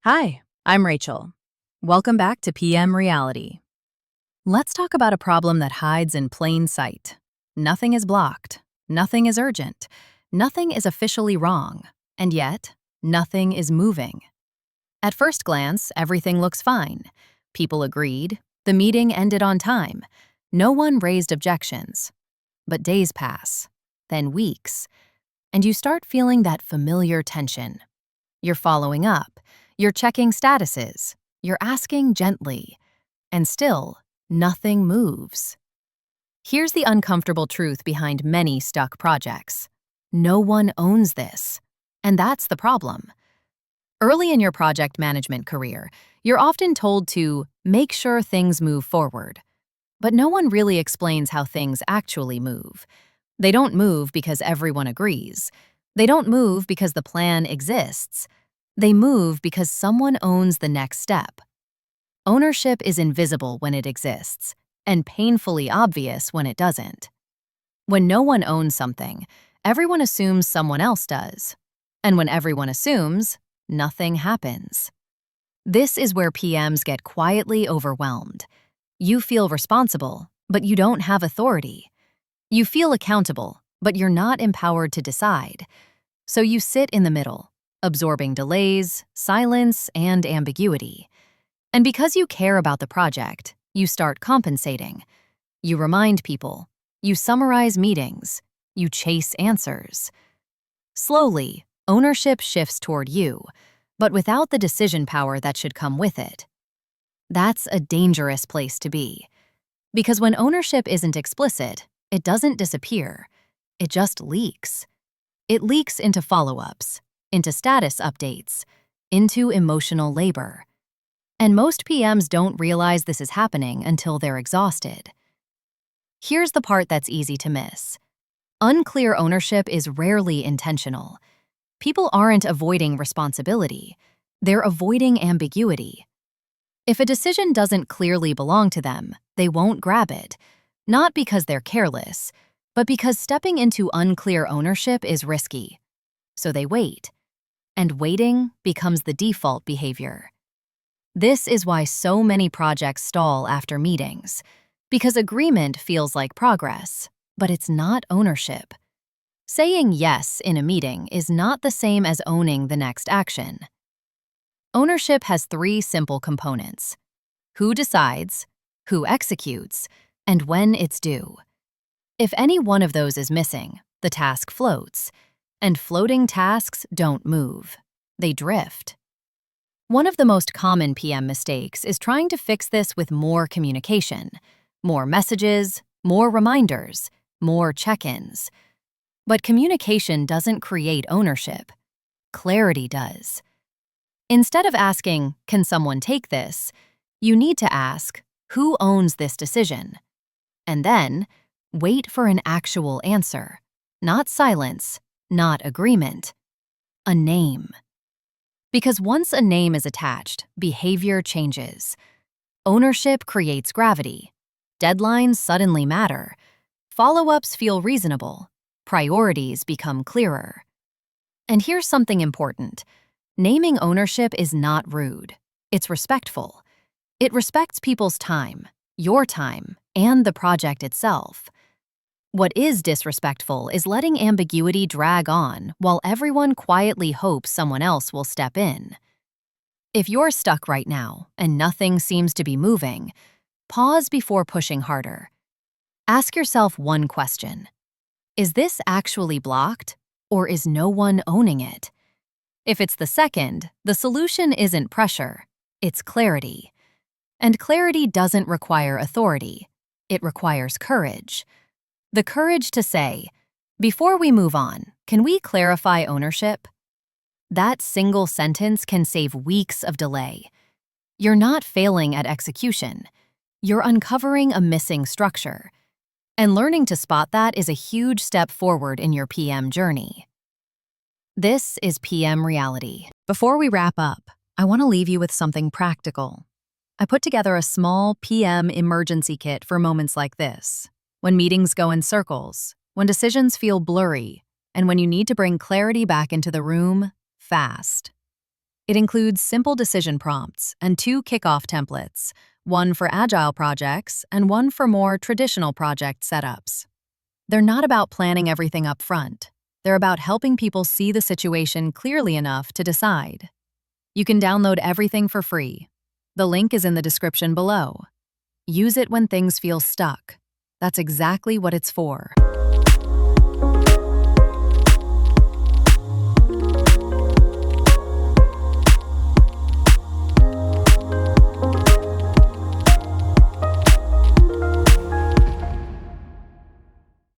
Hi, I'm Rachel. Welcome back to PM Reality. Let's talk about a problem that hides in plain sight. Nothing is blocked, nothing is urgent, nothing is officially wrong, and yet, nothing is moving. At first glance, everything looks fine. People agreed, the meeting ended on time, no one raised objections. But days pass, then weeks, and you start feeling that familiar tension. You're following up, you're checking statuses, you're asking gently, and still, nothing moves. Here's the uncomfortable truth behind many stuck projects. No one owns this. And that's the problem. Early in your project management career, you're often told to make sure things move forward. But no one really explains how things actually move. They don't move because everyone agrees. They don't move because the plan exists. They move because someone owns the next step. Ownership is invisible when it exists, and painfully obvious when it doesn't. When no one owns something, everyone assumes someone else does. And when everyone assumes, nothing happens. This is where PMs get quietly overwhelmed. You feel responsible, but you don't have authority. You feel accountable, but you're not empowered to decide. So you sit in the middle, absorbing delays, silence, and ambiguity. And because you care about the project, you start compensating. You remind people. You summarize meetings. You chase answers. Slowly, ownership shifts toward you, but without the decision power that should come with it. That's a dangerous place to be. Because when ownership isn't explicit, it doesn't disappear. It just leaks. It leaks into follow-ups, into status updates, into emotional labor. And most PMs don't realize this is happening until they're exhausted. Here's the part that's easy to miss. Unclear ownership is rarely intentional. People aren't avoiding responsibility. They're avoiding ambiguity. If a decision doesn't clearly belong to them, they won't grab it, not because they're careless, but because stepping into unclear ownership is risky. So they wait. And waiting becomes the default behavior. This is why so many projects stall after meetings, because agreement feels like progress, but it's not ownership. Saying yes in a meeting is not the same as owning the next action. Ownership has three simple components: who decides, who executes, and when it's due. If any one of those is missing, the task floats, and floating tasks don't move. They drift. One of the most common PM mistakes is trying to fix this with more communication, more messages, more reminders, more check-ins. But communication doesn't create ownership. Clarity does. Instead of asking, "Can someone take this?" you need to ask, "Who owns this decision?" And then, wait for an actual answer. Not silence, not agreement. A name. Because once a name is attached, behavior changes. Ownership creates gravity. Deadlines suddenly matter. Follow-ups feel reasonable. Priorities become clearer. And here's something important. Naming ownership is not rude. It's respectful. It respects people's time, your time, and the project itself. What is disrespectful is letting ambiguity drag on while everyone quietly hopes someone else will step in. If you're stuck right now and nothing seems to be moving, pause before pushing harder. Ask yourself one question. Is this actually blocked, or is no one owning it? If it's the second, the solution isn't pressure, it's clarity. And clarity doesn't require authority. It requires courage. The courage to say, "Before we move on, can we clarify ownership?" That single sentence can save weeks of delay. You're not failing at execution. You're uncovering a missing structure. And learning to spot that is a huge step forward in your PM journey. This is PM Reality. Before we wrap up, I want to leave you with something practical. I put together a small PM emergency kit for moments like this, when meetings go in circles, when decisions feel blurry, and when you need to bring clarity back into the room fast. It includes simple decision prompts and 2 kickoff templates, one for agile projects and one for more traditional project setups. They're not about planning everything up front. They're about helping people see the situation clearly enough to decide. You can download everything for free. The link is in the description below. Use it when things feel stuck. That's exactly what it's for.